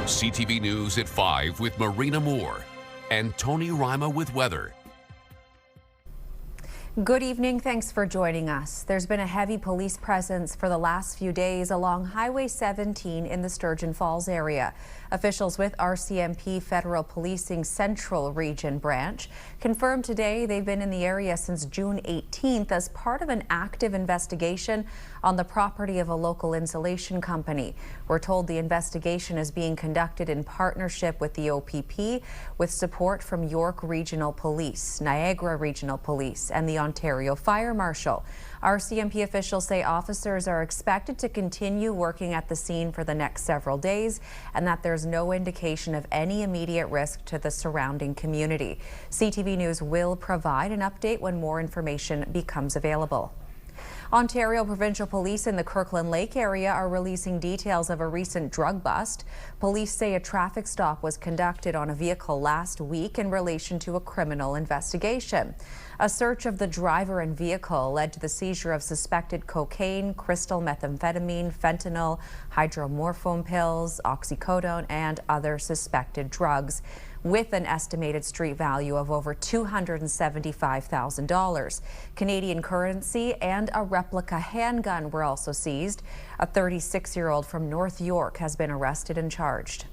CTV News at 5 with Marina Moore and Tony Rima with weather. Good evening. Thanks for joining us. There's been a heavy police presence for the last few days along Highway 17 in the Sturgeon Falls area. Officials with RCMP Federal Policing Central Region Branch confirmed today they've been in the area since June 18th as part of an active investigation on the property of a local insulation company. We're told the investigation is being conducted in partnership with the OPP with support from York Regional Police, Niagara Regional Police, and the Ontario Fire Marshal. RCMP officials say officers are expected to continue working at the scene for the next several days and that there's no indication of any immediate risk to the surrounding community. CTV News will provide an update when more information becomes available. Ontario Provincial Police in the Kirkland Lake area are releasing details of a recent drug bust. Police say a traffic stop was conducted on a vehicle last week in relation to a criminal investigation. A search of the driver and vehicle led to the seizure of suspected cocaine, crystal methamphetamine, fentanyl, hydromorphone pills, oxycodone, and other suspected drugs, with an estimated street value of over $275,000. Canadian currency and a replica handgun were also seized. A 36-year-old from North York has been arrested and charged.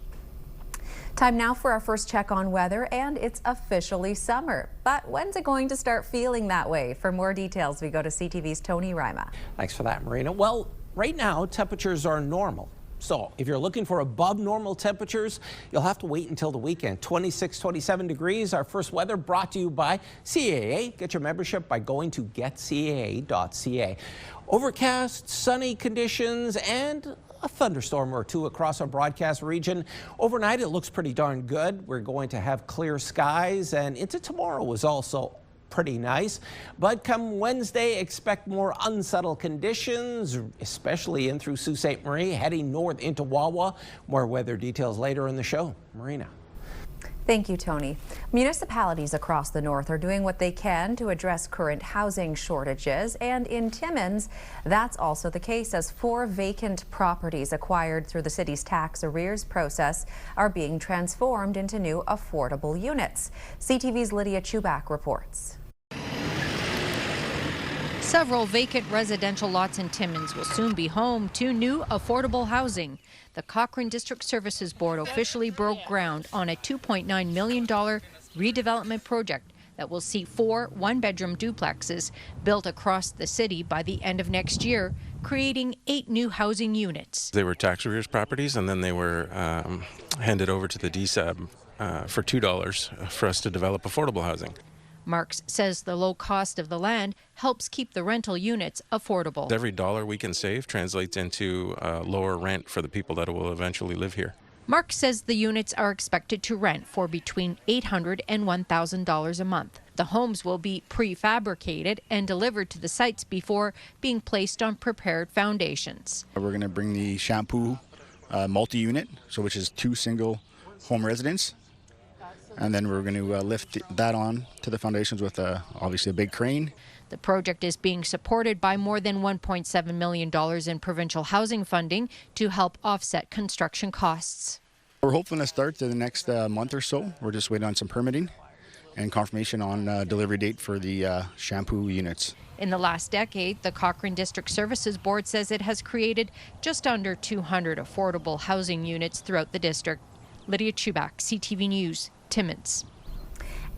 Time now for our first check on weather, and it's officially summer. But when's it going to start feeling that way? For more details, we go to CTV's Tony Rima. Thanks for that, Marina. Well, right now, temperatures are normal. So if you're looking for above normal temperatures, you'll have to wait until the weekend. 26, 27 degrees. Our first weather brought to you by CAA. Get your membership by going to getcaa.ca. Overcast, sunny conditions, and a thunderstorm or two across our broadcast region. Overnight, it looks pretty darn good. We're going to have clear skies, and into tomorrow is also pretty nice. But come Wednesday, expect more unsettled conditions, especially in through Sault Ste. Marie, heading north into Wawa. More weather details later in the show. Marina. Thank you, Tony. Municipalities across the north are doing what they can to address current housing shortages, and in Timmins, that's also the case as 4 vacant properties acquired through the city's tax arrears process are being transformed into new affordable units. CTV's Lydia Chubak reports. Several vacant residential lots in Timmins will soon be home to new affordable housing. The Cochrane District Services Board officially broke ground on a $2.9 million redevelopment project that will see 4 one-bedroom duplexes built across the city by the end of next year, creating 8 new housing units. They were tax arrears properties, and then they were handed over to the DSAB for $2 for us to develop affordable housing. Marks says the low cost of the land helps keep the rental units affordable. Every dollar we can save translates into lower rent for the people that will eventually live here. Mark says the units are expected to rent for between $800 and $1,000 a month. The homes will be prefabricated and delivered to the sites before being placed on prepared foundations. We're going to bring the shampoo multi-unit, so which is 2 single home residents. And then we're going to lift that on to the foundations with obviously a big crane. The project is being supported by more than $1.7 million in provincial housing funding to help offset construction costs. We're hoping to start in the next month or so. We're just waiting on some permitting and confirmation on delivery date for the shampoo units. In the last decade, the Cochrane District Services Board says it has created just under 200 affordable housing units throughout the district. Lydia Chubak, CTV News, Timmins.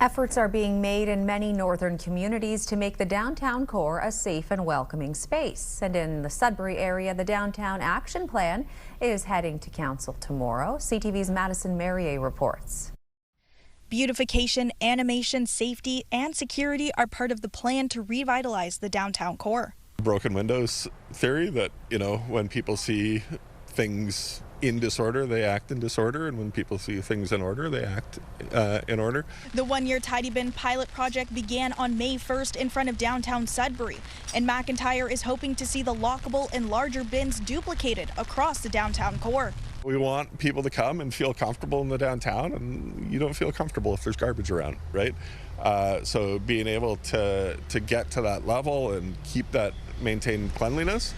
Efforts are being made in many northern communities to make the downtown core a safe and welcoming space. And in the Sudbury area, the Downtown Action Plan is heading to council tomorrow. CTV's Madison Merrier reports. Beautification, animation, safety, and security are part of the plan to revitalize the downtown core. Broken windows theory that, when people see things in disorder, they act in disorder, and when people see things in order, they act in order. The one-year Tidy Bin pilot project began on May 1st in front of downtown Sudbury, and McIntyre is hoping to see the lockable and larger bins duplicated across the downtown core. We want people to come and feel comfortable in the downtown, and you don't feel comfortable if there's garbage around, right? So being able to get to that level and keep that maintained cleanliness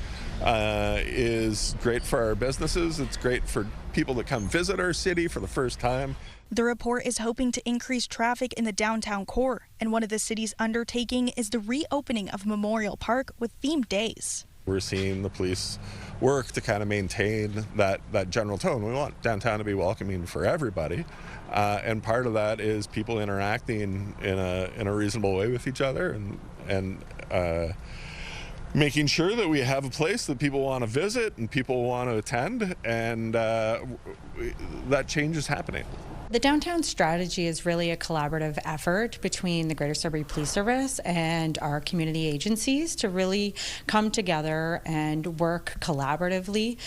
is great for our businesses. It's great for people that come visit our city for the first time. The report is hoping to increase traffic in the downtown core, and one of the city's undertaking is the reopening of Memorial Park with themed days. We're seeing the police work to kind of maintain that general tone. We want downtown to be welcoming for everybody, and part of that is people interacting in a reasonable way with each other, and making sure that we have a place that people want to visit and people want to attend, and that change is happening. The downtown strategy is really a collaborative effort between the Greater Sudbury Police Service and our community agencies to really come together and work collaboratively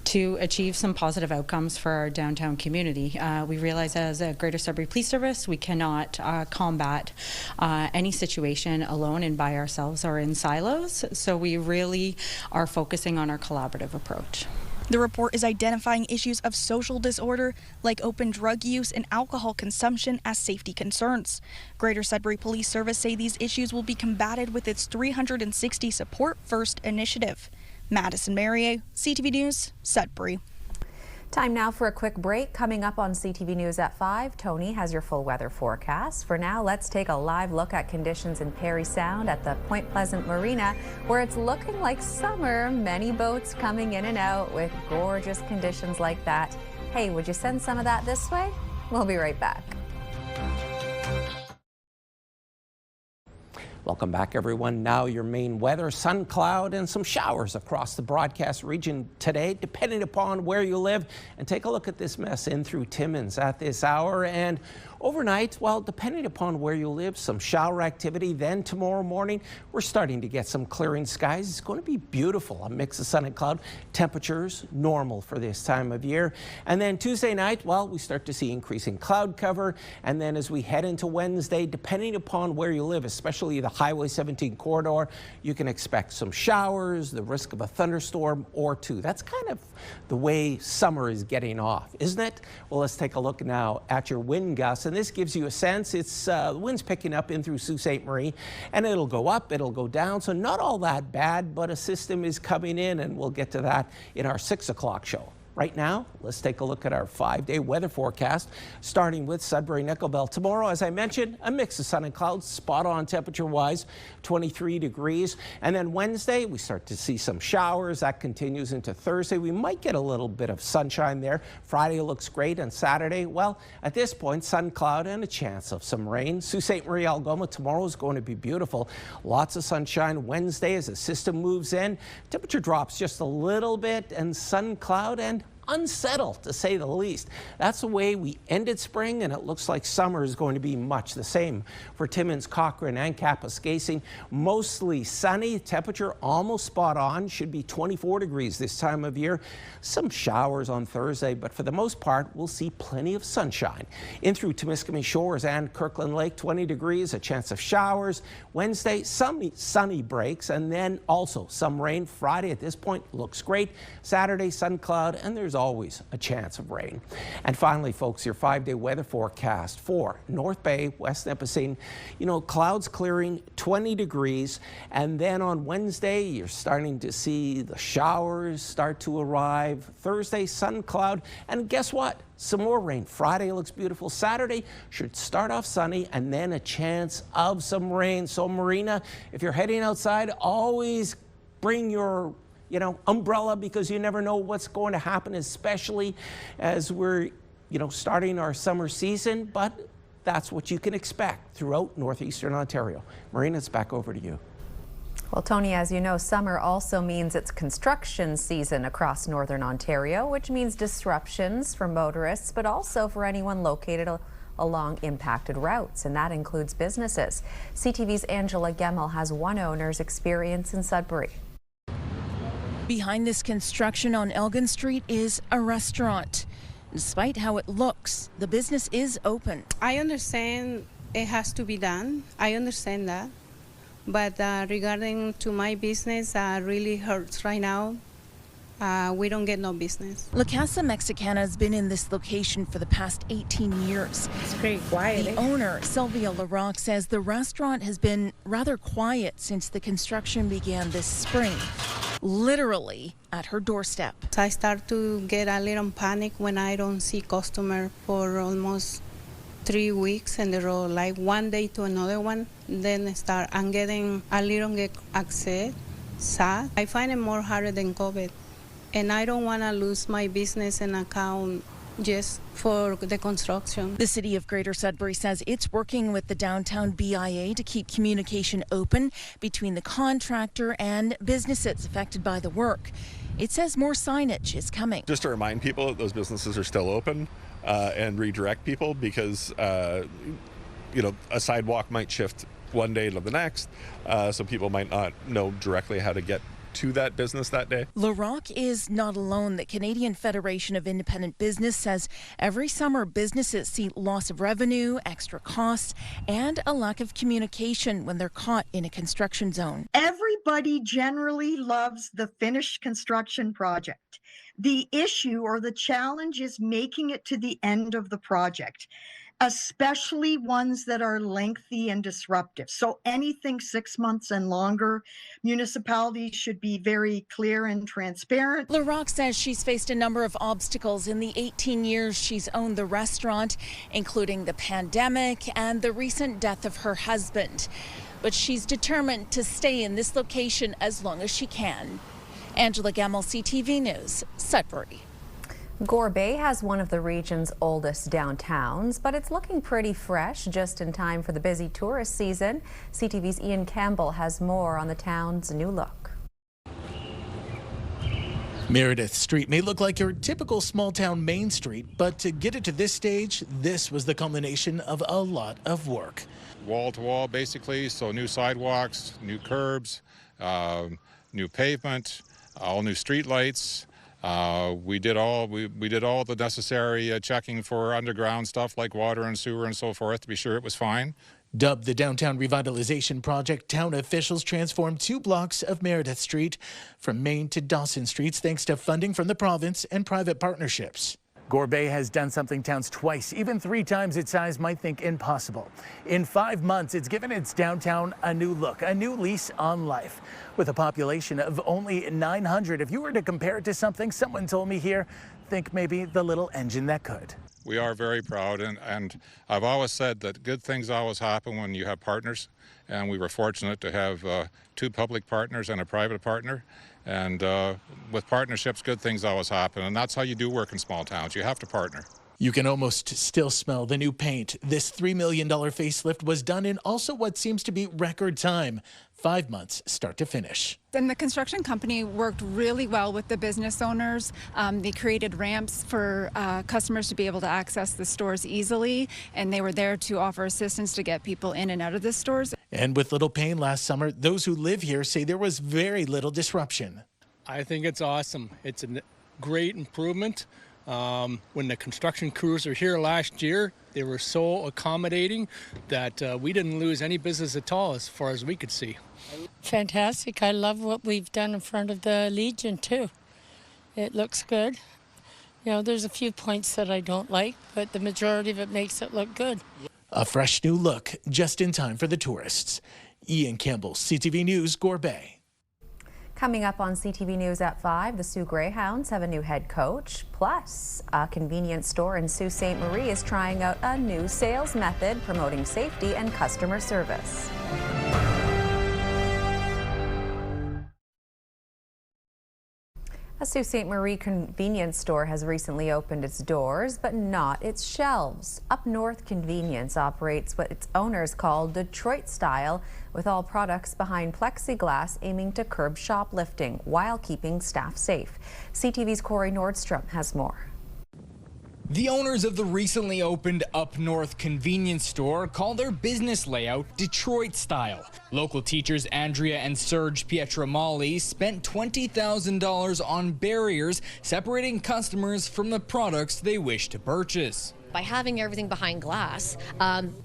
to achieve some positive outcomes for our downtown community. We realize as a Greater Sudbury Police Service, we cannot combat any situation alone and by ourselves or in silos, so we really are focusing on our collaborative approach. The report is identifying issues of social disorder like open drug use and alcohol consumption as safety concerns. Greater Sudbury Police Service say these issues will be combated with its 360 Support First initiative. Madison Marier, CTV News, Sudbury. Time now for a quick break. Coming up on CTV News at 5, Tony has your full weather forecast. For now, let's take a live look at conditions in Parry Sound at the Point Pleasant Marina, where it's looking like summer. Many boats coming in and out with gorgeous conditions like that. Hey, would you send some of that this way? We'll be right back. Welcome back, everyone. Now your main weather: sun, cloud, and some showers across the broadcast region today, depending upon where you live. And take a look at this mess in through Timmins at this hour. And overnight, well, depending upon where you live, some shower activity. Then tomorrow morning, we're starting to get some clearing skies. It's going to be beautiful. A mix of sun and cloud. Temperatures normal for this time of year. And then Tuesday night, well, we start to see increasing cloud cover. And then as we head into Wednesday, depending upon where you live, especially the Highway 17 corridor, you can expect some showers, the risk of a thunderstorm or two. That's kind of the way summer is getting off, isn't it? Well, let's take a look now at your wind gusts. And this gives you a sense. It's the wind's picking up in through Sault Ste. Marie, and it'll go up, it'll go down. So not all that bad, but a system is coming in, and we'll get to that in our 6 o'clock show. Right now, let's take a look at our 5-day weather forecast, starting with Sudbury Nickel Belt. Tomorrow, as I mentioned, a mix of sun and clouds, spot on temperature-wise, 23 degrees. And then Wednesday, we start to see some showers. That continues into Thursday. We might get a little bit of sunshine there. Friday looks great, and Saturday, well, at this point, sun, cloud, and a chance of some rain. Sault Ste. Marie, Algoma, tomorrow is going to be beautiful. Lots of sunshine Wednesday as the system moves in. Temperature drops just a little bit, and sun, cloud, and unsettled, to say the least. That's the way we ended spring, and it looks like summer is going to be much the same for Timmins, Cochrane, and Kapuskasing. Mostly sunny, temperature almost spot on, should be 24 degrees this time of year. Some showers on Thursday, but for the most part, we'll see plenty of sunshine. In through Temiskaming Shores and Kirkland Lake, 20 degrees, a chance of showers. Wednesday, some sunny breaks, and then also some rain. Friday at this point looks great. Saturday, sun, cloud, and there's always a chance of rain. And finally, folks, your 5-day weather forecast for North Bay, West Nipissing. You know, clouds clearing, 20 degrees. And then on Wednesday, you're starting to see the showers start to arrive. Thursday, sun, cloud. And guess what? Some more rain. Friday looks beautiful. Saturday should start off sunny and then a chance of some rain. So Marina, if you're heading outside, always bring your umbrella, because you never know what's going to happen, especially as we're, starting our summer season. But that's what you can expect throughout northeastern Ontario. Marina, it's back over to you. Well, Tony, as you know, summer also means it's construction season across northern Ontario, which means disruptions for motorists, but also for anyone located along impacted routes, and that includes businesses. CTV's Angela Gemmel has one owner's experience in Sudbury. Behind this construction on Elgin Street is a restaurant. Despite how it looks, the business is open. I understand it has to be done. I understand that. But regarding to my business, really hurts right now. We don't get no business. La Casa Mexicana has been in this location for the past 18 years. It's pretty quiet. The owner, Sylvia LaRocque, says the restaurant has been rather quiet since the construction began this spring. literally at her doorstep. I start to get a little panic when I don't see customer for almost 3 weeks in a row, like one day to another one. Then I'm getting a little upset, sad. I find it more harder than COVID. And I don't want to lose my business and account just for the construction. The city of Greater Sudbury says it's working with the downtown BIA to keep communication open between the contractor and businesses affected by the work. It says more signage is coming. Just to remind people that those businesses are still open and redirect people because, a sidewalk might shift one day to the next, so people might not know directly how to get to that business that day. LaRock is not alone. The Canadian Federation of Independent Business says every summer businesses see loss of revenue, extra costs, and a lack of communication when they're caught in a construction zone. Everybody generally loves the finished construction project. The issue or the challenge is making it to the end of the project, especially ones that are lengthy and disruptive. So anything 6 months and longer, municipalities should be very clear and transparent. LaRock says she's faced a number of obstacles in the 18 years she's owned the restaurant, including the pandemic and the recent death of her husband. But she's determined to stay in this location as long as she can. Angela Gemmell, CTV News, Sudbury. Gore Bay has one of the region's oldest downtowns, but it's looking pretty fresh just in time for the busy tourist season. CTV's Ian Campbell has more on the town's new look. Meredith Street may look like your typical small-town main street, but to get it to this stage, this was the culmination of a lot of work. Wall-to-wall, basically, so new sidewalks, new curbs, new pavement, all new street lights. We did all the necessary checking for underground stuff like water and sewer and so forth to be sure it was fine. Dubbed the Downtown Revitalization Project, town officials transformed 2 blocks of Meredith Street from Main to Dawson Streets thanks to funding from the province and private partnerships. Gore Bay has done something towns twice, even 3 times its size might think impossible. In 5 months, it's given its downtown a new look, a new lease on life. With a population of only 900, if you were to compare it to something someone told me here, think maybe the little engine that could. We are very proud, and I've always said that good things always happen when you have partners, and we were fortunate to have 2 public partners and a private partner. And with partnerships, good things always happen, and that's how you do work in small towns. You have to partner. You can almost still smell the new paint. This $3 million facelift was done in also what seems to be record time, 5 months start to finish. And the construction company worked really well with the business owners. They created ramps for customers to be able to access the stores easily, and they were there to offer assistance to get people in and out of the stores. And with little pain last summer, those who live here say there was very little disruption. I think it's awesome. It's a great improvement. When the construction crews were here last year, they were so accommodating that we didn't lose any business at all as far as we could see. Fantastic. I love what we've done in front of the Legion too. It looks good. You know, there's a few points that I don't like, but the majority of it makes it look good. A fresh new look just in time for the tourists. Ian Campbell, CTV News, Gore Bay. Coming up on CTV News at 5, the Sioux Greyhounds have a new head coach. Plus, a convenience store in Sault Ste. Marie is trying out a new sales method promoting safety and customer service. A Sault Ste. Marie convenience store has recently opened its doors, but not its shelves. Up North Convenience operates what its owners call Detroit style, with all products behind plexiglass aiming to curb shoplifting while keeping staff safe. CTV's Corey Nordstrom has more. The owners of the recently opened Up North convenience store call their business layout Detroit style. Local teachers Andrea and Serge Pietramali spent $20,000 on barriers separating customers from the products they wish to purchase. By having everything behind glass,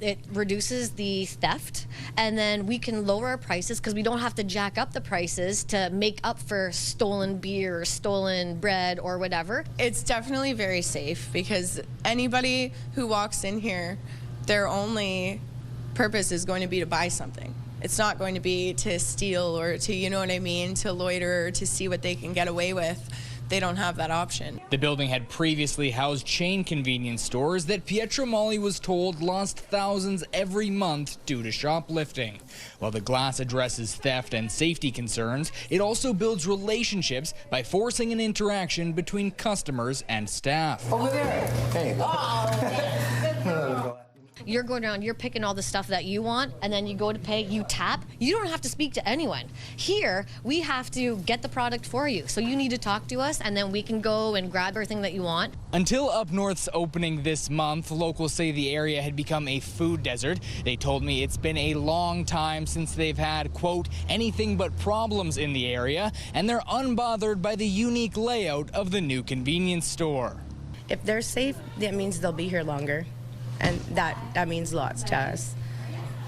it reduces the theft, and then we can lower our prices because we don't have to jack up the prices to make up for stolen beer, stolen bread, or whatever. It's definitely very safe because anybody who walks in here, their only purpose is going to be to buy something. It's not going to be to steal or to, you know what I mean, to loiter or to see what they can get away with. They don't have that option. The building had previously housed chain convenience stores that Pietro Mali was told lost thousands every month due to shoplifting. While the glass addresses theft and safety concerns, it also builds relationships by forcing an interaction between customers and staff. Over there. Hey. You're going around, you're picking all the stuff that you want, and then you go to pay, you tap. You don't have to speak to anyone. Here, we have to get the product for you. So you need to talk to us, and then we can go and grab everything that you want. Until Up North's opening this month, locals say the area had become a food desert. They told me it's been a long time since they've had, quote, anything but problems in the area, and they're unbothered by the unique layout of the new convenience store. If they're safe, that means they'll be here longer. And that means lots to us.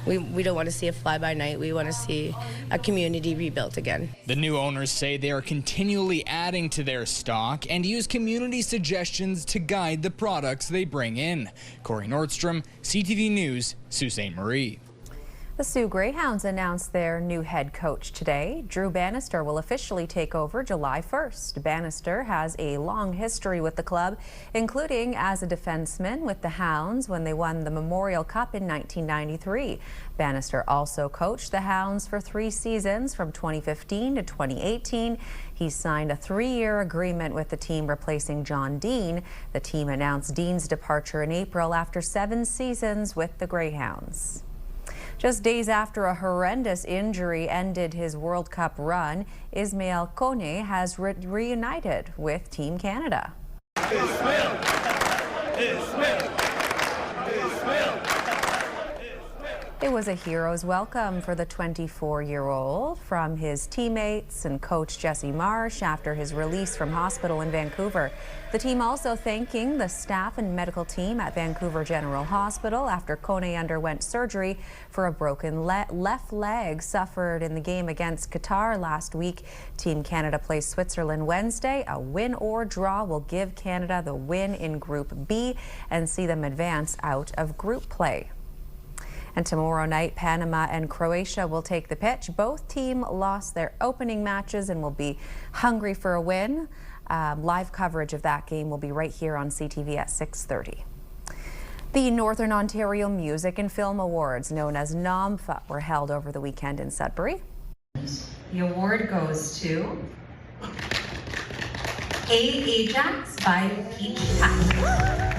We don't want to see a fly-by-night. We want to see a community rebuilt again. The new owners say they are continually adding to their stock and use community suggestions to guide the products they bring in. Corey Nordstrom, CTV News, Sault Ste. Marie. The Sioux Greyhounds announced their new head coach today. Drew Bannister will officially take over July 1st. Bannister has a long history with the club, including as a defenseman with the Hounds when they won the Memorial Cup in 1993. Bannister also coached the Hounds for 3 seasons from 2015 to 2018. He signed a 3-year agreement with the team, replacing John Dean. The team announced Dean's departure in April after 7 seasons with the Greyhounds. Just days after a horrendous injury ended his World Cup run, Ismail Kone has reunited with Team Canada. It was a hero's welcome for the 24-year-old from his teammates and coach Jesse Marsh after his release from hospital in Vancouver. The team also thanking the staff and medical team at Vancouver General Hospital after Kone underwent surgery for a broken left leg suffered in the game against Qatar last week. Team Canada plays Switzerland Wednesday. A win or draw will give Canada the win in Group B and see them advance out of group play. And tomorrow night, Panama and Croatia will take the pitch. Both teams lost their opening matches and will be hungry for a win. Live coverage of that game will be right here on CTV at 6:30. The Northern Ontario Music and Film Awards, known as NOMFA, were held over the weekend in Sudbury. The award goes to Ajax by Peach Pack.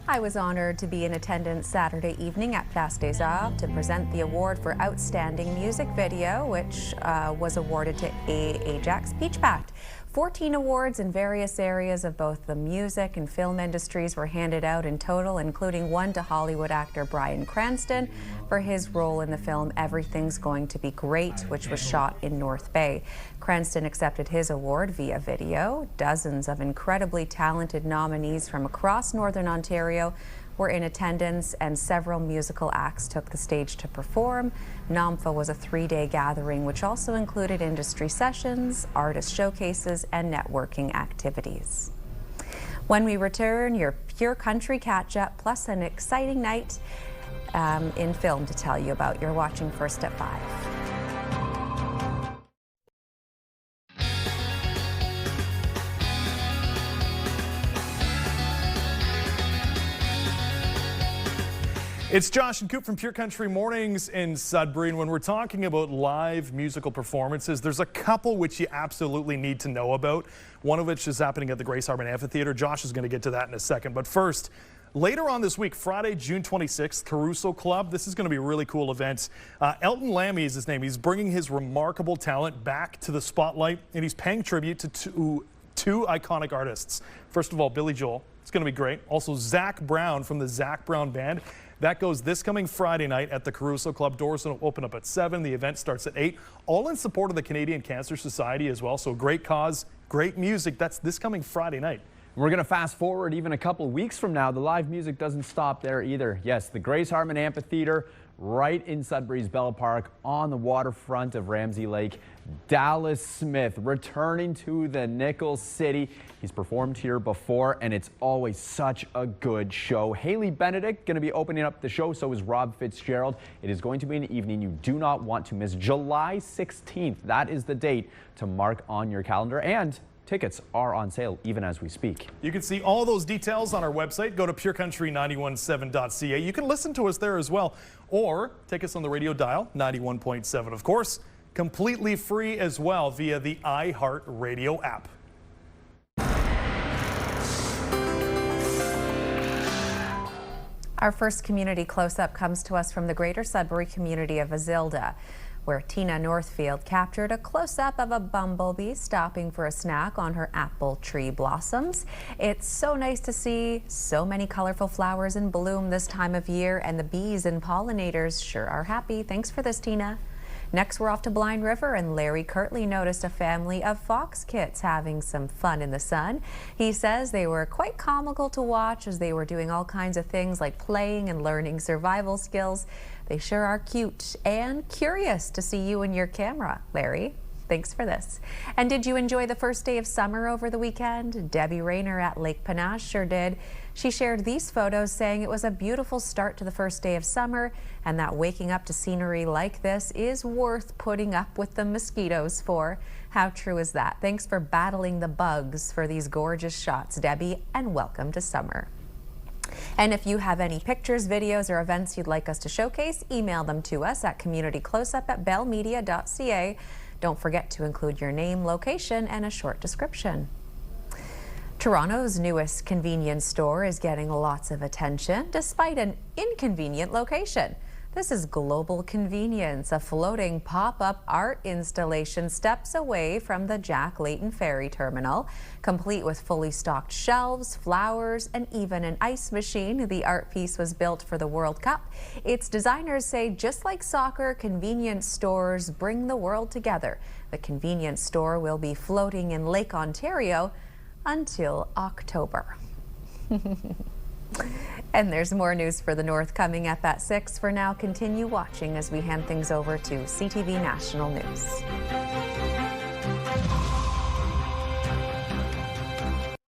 I was honored to be in attendance Saturday evening at Place des Arts to present the award for Outstanding Music Video, which was awarded to Ajax Peach Pact. 14 awards in various areas of both the music and film industries were handed out in total, including one to Hollywood actor Bryan Cranston for his role in the film Everything's Going to Be Great, which was shot in North Bay. Cranston accepted his award via video. Dozens of incredibly talented nominees from across Northern Ontario were in attendance, and several musical acts took the stage to perform. NOMFA was a 3-day gathering which also included industry sessions, artist showcases, and networking activities. When we return, your Pure Country catch-up plus an exciting night in film to tell you about. You're watching First at 5. It's Josh and Coop from Pure Country Mornings in Sudbury, and when we're talking about live musical performances, there's a couple which you absolutely need to know about. One of which is happening at the Grace Harmon Amphitheater. Josh is going to get to that in a second, but first, later on this week, Friday, June 26th, Caruso Club. This is going to be a really cool event. Elton Lammy is his name. He's bringing his remarkable talent back to the spotlight, and he's paying tribute to two iconic artists. First of all, Billy Joel. It's going to be great. Also, Zach Brown from the Zach Brown Band. That goes this coming Friday night at the Caruso Club. Doors will open up at 7. The event starts at 8. All in support of the Canadian Cancer Society as well. So great cause, great music. That's this coming Friday night. We're going to fast forward even a couple weeks from now. The live music doesn't stop there either. Yes, the Grace Harmon Amphitheater right in Sudbury's Bell Park on the waterfront of Ramsey Lake. Dallas Smith returning to the Nickel City. He's performed here before, and it's always such a good show. Haley Benedict going to be opening up the show, so is Rob Fitzgerald. It is going to be an evening you do not want to miss. July 16th, that is the date to mark on your calendar, and tickets are on sale even as we speak. You can see all those details on our website. Go to purecountry917.ca. You can listen to us there as well, or take us on the radio dial, 91.7. Of course, completely free as well via the iHeartRadio app. Our first community close-up comes to us from the greater Sudbury community of Azilda, where Tina Northfield captured a close-up of a bumblebee stopping for a snack on her apple tree blossoms. It's so nice to see so many colorful flowers in bloom this time of year, and the bees and pollinators sure are happy. Thanks for this, Tina. Next, we're off to Blind River, and Larry Kirtley noticed a family of fox kits having some fun in the sun. He says they were quite comical to watch as they were doing all kinds of things like playing and learning survival skills. They sure are cute and curious to see you and your camera, Larry. Thanks for this. And did you enjoy the first day of summer over the weekend? Debbie Rayner at Lake Panache sure did. She shared these photos saying it was a beautiful start to the first day of summer and that waking up to scenery like this is worth putting up with the mosquitoes for. How true is that? Thanks for battling the bugs for these gorgeous shots, Debbie, and welcome to summer. And if you have any pictures, videos, or events you'd like us to showcase, email them to us at communitycloseup@bellmedia.ca. Don't forget to include your name, location, and a short description. Toronto's newest convenience store is getting lots of attention despite an inconvenient location. This is Global Convenience, a floating pop-up art installation steps away from the Jack Layton Ferry Terminal. Complete with fully stocked shelves, flowers, and even an ice machine, the art piece was built for the World Cup. Its designers say just like soccer, convenience stores bring the world together. The convenience store will be floating in Lake Ontario until October. And there's more news for the North coming up at 6. For now, continue watching as we hand things over to CTV National News.